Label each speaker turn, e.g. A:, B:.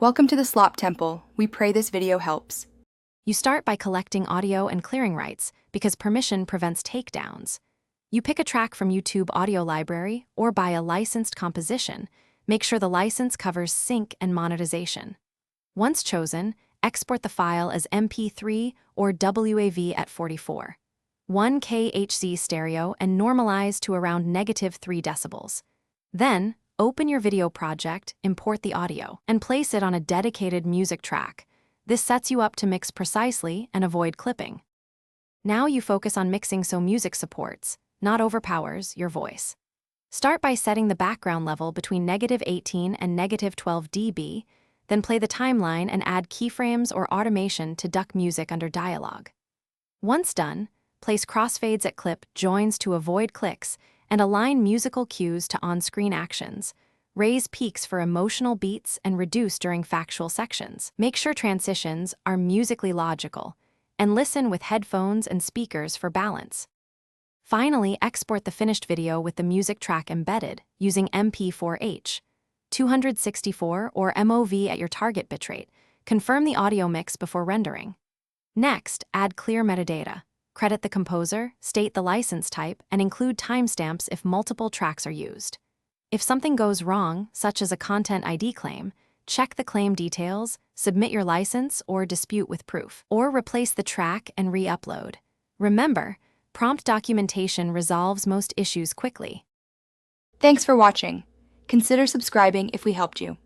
A: Welcome to the Slop Temple. We pray this video helps.
B: You start by collecting audio and clearing rights because permission prevents takedowns. You pick a track from YouTube audio library or buy a licensed composition. Make sure the license covers sync and monetization. Once chosen, export the file as MP3 or WAV at 44. 1K HZ stereo and normalize to around -3 decibels. Then, open your video project, import the audio, and place it on a dedicated music track. This sets you up to mix precisely and avoid clipping. Now you focus on mixing so music supports, not overpowers, your voice. Start by setting the background level between -18 and -12 dB, then play the timeline and add keyframes or automation to duck music under dialogue. Once done, place crossfades at clip joins to avoid clicks and align musical cues to on-screen actions. Raise peaks for emotional beats and reduce during factual sections. Make sure transitions are musically logical, and listen with headphones and speakers for balance. Finally, export the finished video with the music track embedded using MP4H, 264 or MOV at your target bitrate. Confirm the audio mix before rendering. Next, add clear metadata. Credit the composer, state the license type, and include timestamps if multiple tracks are used. If something goes wrong, such as a content ID claim, check the claim details, submit your license or dispute with proof, or replace the track and re-upload. Remember, prompt documentation resolves most issues quickly.
A: Thanks for watching. Consider subscribing if we helped you.